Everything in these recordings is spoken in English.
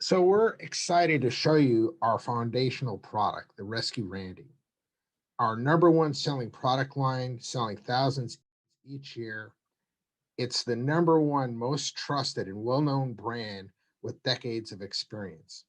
So we're excited to show you our foundational product, the Rescue Randy. Our number one selling product line, selling thousands each year. It's the number one most trusted and well-known brand with decades of experience.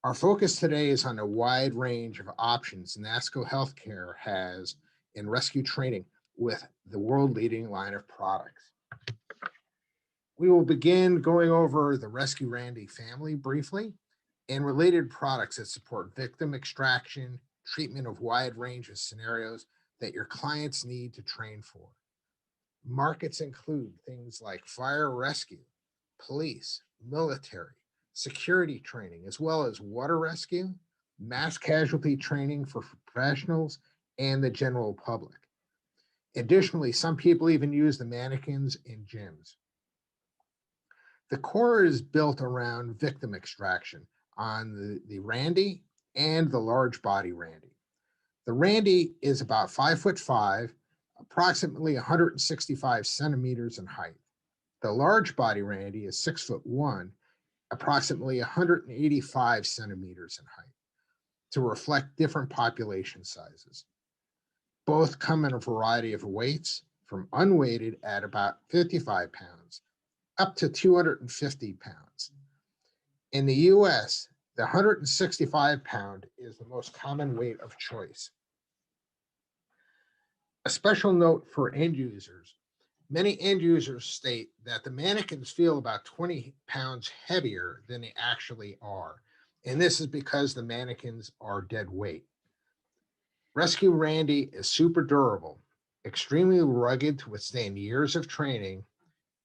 Our focus today is on a wide range of options NASCO Healthcare has in rescue training with the world-leading line of products. We will begin going over the Rescue Randy family briefly and related products that support victim extraction, treatment of wide range of scenarios that your clients need to train for. Markets include things like fire rescue, police, military, security training, as well as water rescue, mass casualty training for professionals, and the general public. Additionally, some people even use the mannequins in gyms. The core is built around victim extraction on the Randy and the large body Randy. The Randy is about 5'5", approximately 165 centimeters in height. The large body Randy is 6'1", approximately 185 centimeters in height, to reflect different population sizes. Both come in a variety of weights, from unweighted at about 55 pounds up to 250 pounds. In the US, the 165-pound is the most common weight of choice. A special note for end users, many end users state that the mannequins feel about 20 pounds heavier than they actually are, and this is because the mannequins are dead weight. Rescue Randy is super durable, extremely rugged to withstand years of training,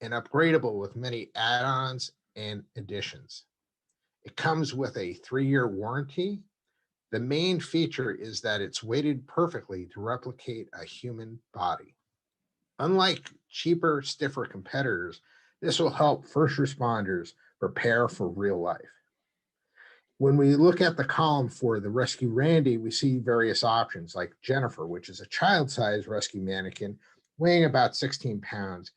and upgradable with many add-ons and additions. It comes with a 3-year warranty. The main feature is that it's weighted perfectly to replicate a human body. Unlike cheaper, stiffer competitors, this will help first responders prepare for real life. When we look at the column for the Rescue Randy, we see various options like Jennifer, which is a child-sized rescue mannequin weighing about 16 pounds,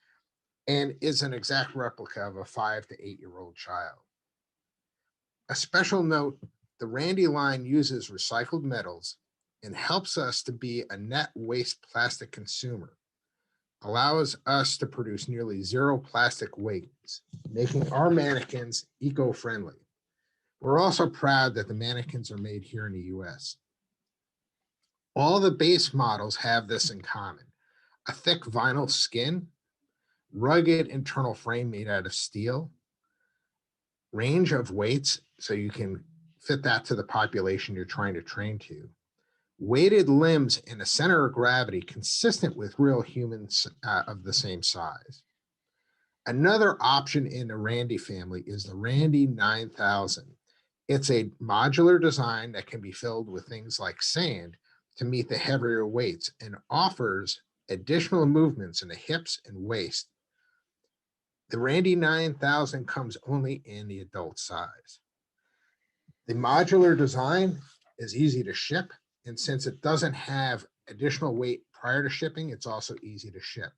and is an exact replica of a 5 to 8-year-old child. A special note, the Randy line uses recycled metals and helps us to be a net waste plastic consumer, allows us to produce nearly zero plastic waste, making our mannequins eco-friendly. We're also proud that the mannequins are made here in the US. All the base models have this in common: a thick vinyl skin, rugged internal frame made out of steel, range of weights so you can fit that to the population you're trying to train to, weighted limbs and a center of gravity consistent with real humans of the same size. Another option in the Randy family is the Randy 9000. It's a modular design that can be filled with things like sand to meet the heavier weights and offers additional movements in the hips and waist. The Randy 9000 comes only in the adult size. The modular design is easy to ship, and since it doesn't have additional weight prior to shipping, it's also easy to ship.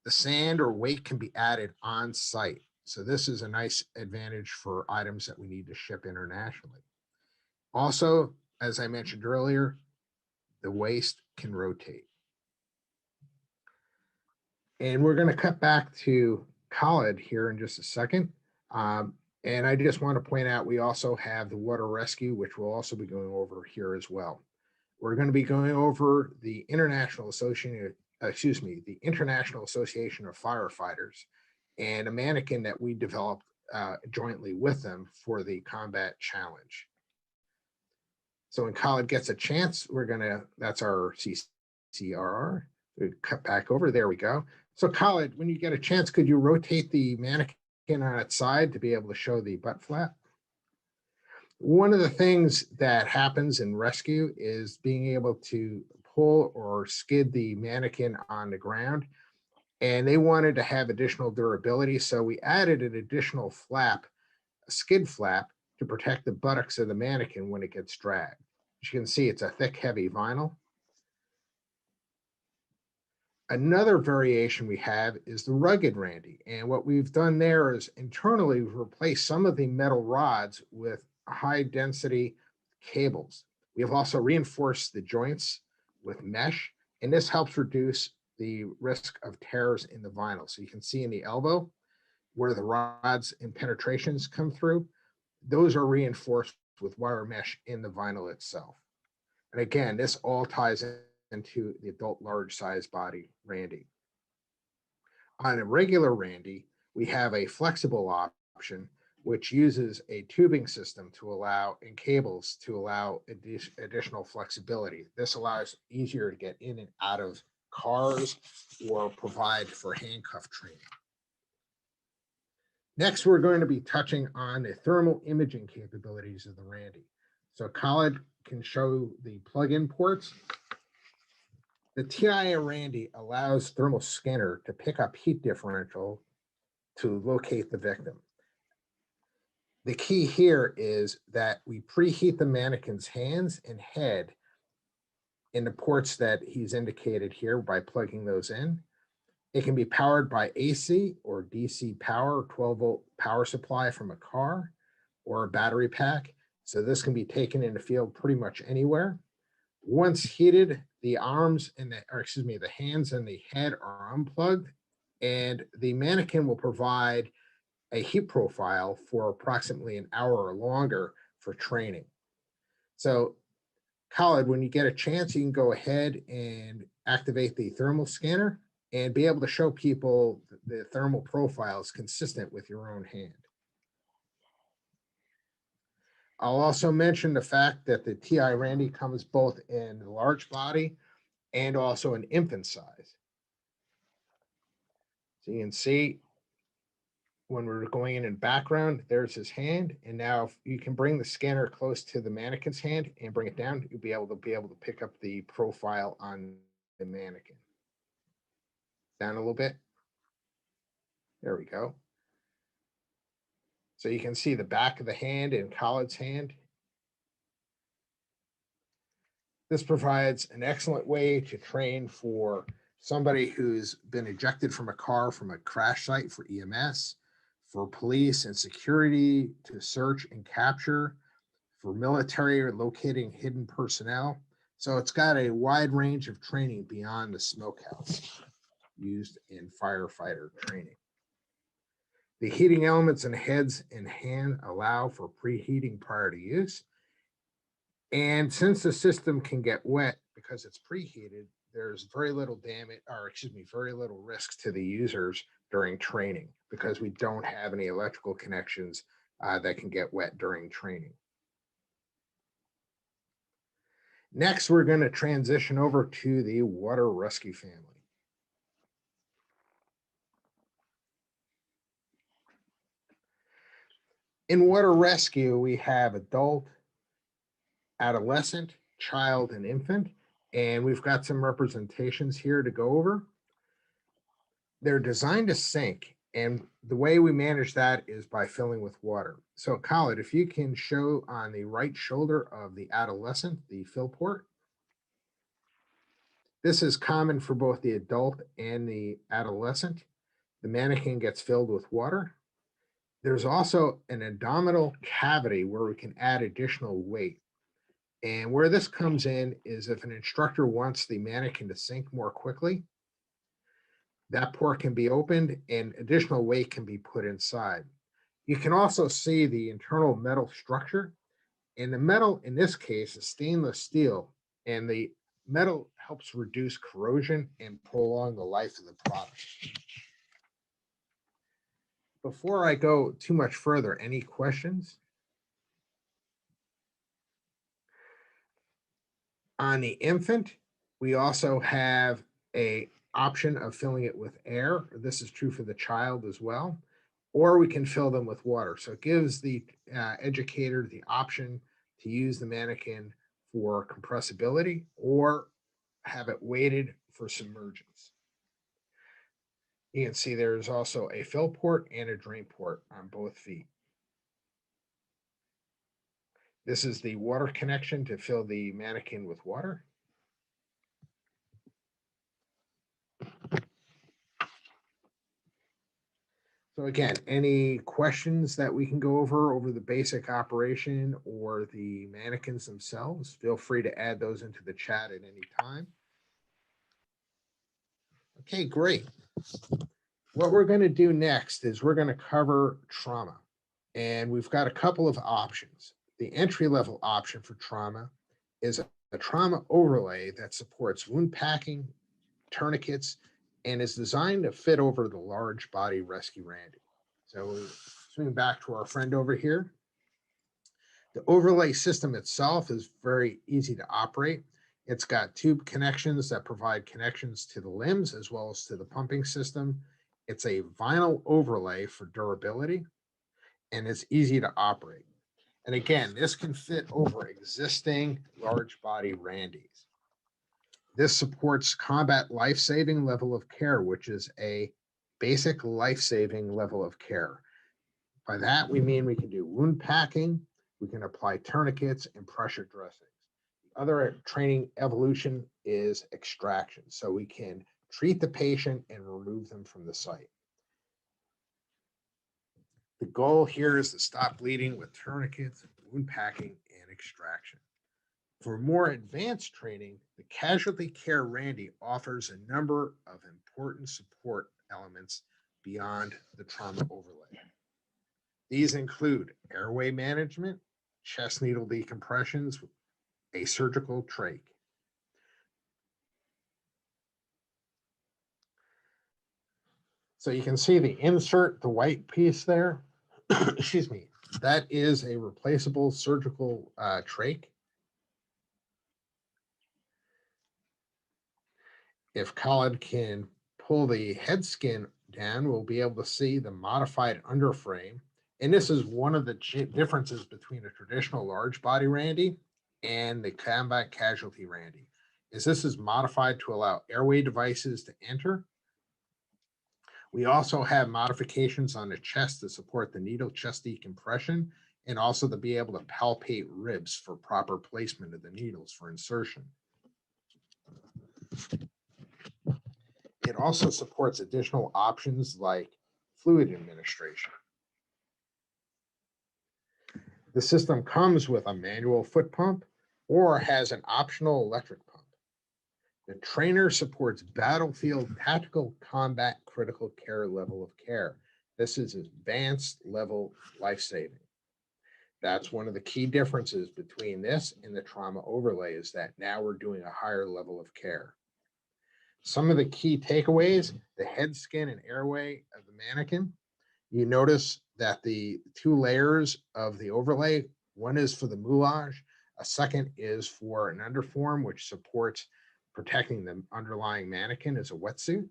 The sand or weight can be added on site, so this is a nice advantage for items that we need to ship internationally. Also, as I mentioned earlier, the waist can rotate. And we're going to cut back to Khaled here in just a second. And I just want to point out, we also have the water rescue, which we'll also be going over here as well. We're going to be going over the International Association of Firefighters and a mannequin that we developed jointly with them for the combat challenge. So when Khaled gets a chance, that's our CCRR. We cut back over, there we go. So Khaled, when you get a chance, could you rotate the mannequin on its side to be able to show the butt flap? One of the things that happens in rescue is being able to pull or skid the mannequin on the ground, and they wanted to have additional durability, so we added an additional flap, a skid flap, to protect the buttocks of the mannequin when it gets dragged. As you can see, it's a thick, heavy vinyl. Another variation we have is the rugged Randy. And what we've done there is internally we've replaced some of the metal rods with high density cables. We have also reinforced the joints with mesh, and this helps reduce the risk of tears in the vinyl. So you can see in the elbow where the rods and penetrations come through, those are reinforced with wire mesh in the vinyl itself. And again, this all ties into the adult large size body Randy. On a regular Randy, we have a flexible option, which uses a tubing system to allow and cables to allow additional flexibility. This allows easier to get in and out of cars or provide for handcuff training. Next, we're going to be touching on the thermal imaging capabilities of the Randy. So Khaled can show the plug-in ports. The TIA Randy allows thermal scanner to pick up heat differential to locate the victim. The key here is that we preheat the mannequin's hands and head in the ports that he's indicated here by plugging those in. It can be powered by AC or DC power, 12-volt power supply from a car or a battery pack. So this can be taken in the field pretty much anywhere. Once heated, the arms and the hands and the head are unplugged, and the mannequin will provide a heat profile for approximately an hour or longer for training. So, Khaled, when you get a chance, you can go ahead and activate the thermal scanner and be able to show people the thermal profiles consistent with your own hand. I'll also mention the fact that the TI Randy comes both in large body and also an infant size. So you can see when we're going in background, there's his hand. And now if you can bring the scanner close to the mannequin's hand and bring it down, you'll be able to pick up the profile on the mannequin. Down a little bit. There we go. So you can see the back of the hand and Khaled's hand. This provides an excellent way to train for somebody who's been ejected from a car from a crash site for EMS, for police and security to search and capture, for military or locating hidden personnel. So it's got a wide range of training beyond the smokehouse used in firefighter training. The heating elements and heads and hand allow for preheating prior to use. And since the system can get wet because it's preheated, there's very little very little risk to the users during training because we don't have any electrical connections that can get wet during training. Next, we're going to transition over to the water rescue family. In water rescue, we have adult, adolescent, child, and infant, and we've got some representations here to go over. They're designed to sink, and the way we manage that is by filling with water. So, Khaled, if you can show on the right shoulder of the adolescent the fill port. This is common for both the adult and the adolescent. The mannequin gets filled with water. There's also an abdominal cavity where we can add additional weight. And where this comes in is if an instructor wants the mannequin to sink more quickly, that port can be opened and additional weight can be put inside. You can also see the internal metal structure. And the metal in this case is stainless steel, and the metal helps reduce corrosion and prolong the life of the product. Before I go too much further, any questions? On the infant, we also have a option of filling it with air. This is true for the child as well, or we can fill them with water. So it gives the educator the option to use the mannequin for compressibility or have it weighted for submergence. You can see there's also a fill port and a drain port on both feet. This is the water connection to fill the mannequin with water. So again, any questions that we can go over the basic operation or the mannequins themselves, feel free to add those into the chat at any time. Okay, great. What we're going to do next is we're going to cover trauma. And we've got a couple of options. The entry level option for trauma is a trauma overlay that supports wound packing, tourniquets, and is designed to fit over the large body rescue Randy. So swing back to our friend over here. The overlay system itself is very easy to operate. It's got tube connections that provide connections to the limbs as well as to the pumping system. It's a vinyl overlay for durability, and it's easy to operate. And again, this can fit over existing large body Randys. This supports combat life-saving level of care, which is a basic life-saving level of care. By that, we mean we can do wound packing, we can apply tourniquets and pressure dressings. The other training evolution is extraction. So we can treat the patient and remove them from the site. The goal here is to stop bleeding with tourniquets, wound packing, and extraction. For more advanced training, the Casualty Care Randy offers a number of important support elements beyond the trauma overlay. These include airway management, chest needle decompressions, a surgical trach. So you can see the insert, the white piece there, excuse me, that is a replaceable surgical trach. If Khaled can pull the head skin down, we'll be able to see the modified underframe. And this is one of the differences between a traditional large body Randy and the combat casualty Randy, is this is modified to allow airway devices to enter. We also have modifications on the chest to support the needle chest decompression and also to be able to palpate ribs for proper placement of the needles for insertion. It also supports additional options like fluid administration. The system comes with a manual foot pump or has an optional electric pump. The trainer supports battlefield tactical combat critical care level of care. This is advanced level life-saving. That's one of the key differences between this and the trauma overlay, is that now we're doing a higher level of care. Some of the key takeaways: the head skin and airway of the mannequin. You notice that the two layers of the overlay, one is for the moulage, a second is for an underform, which supports protecting the underlying mannequin as a wetsuit.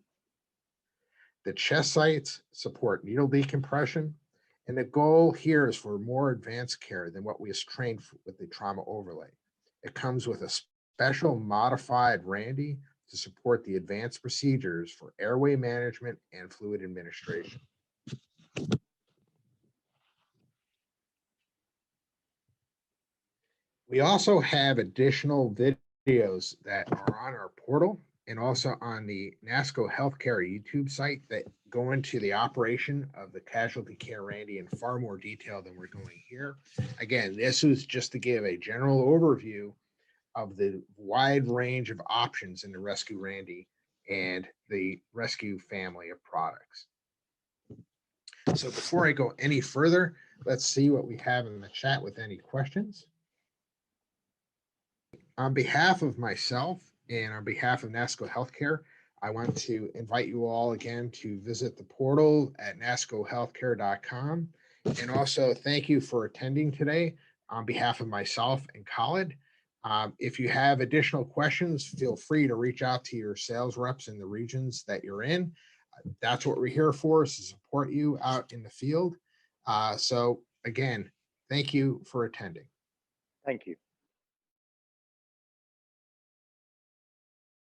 The chest sites support needle decompression, and the goal here is for more advanced care than what we was trained with the trauma overlay. It comes with a special modified Randy to support the advanced procedures for airway management and fluid administration. We also have additional videos that are on our portal and also on the NASCO Healthcare YouTube site that go into the operation of the Casualty Care Randy in far more detail than we're going here. Again, this was just to give a general overview of the wide range of options in the Rescue Randy and the Rescue family of products. So before I go any further, let's see what we have in the chat with any questions. On behalf of myself and on behalf of NASCO Healthcare, I want to invite you all again to visit the portal at nascohealthcare.com. And also thank you for attending today on behalf of myself and Khaled. If you have additional questions, feel free to reach out to your sales reps in the regions that you're in. That's what we're here for, is to support you out in the field. So again, thank you for attending. Thank you.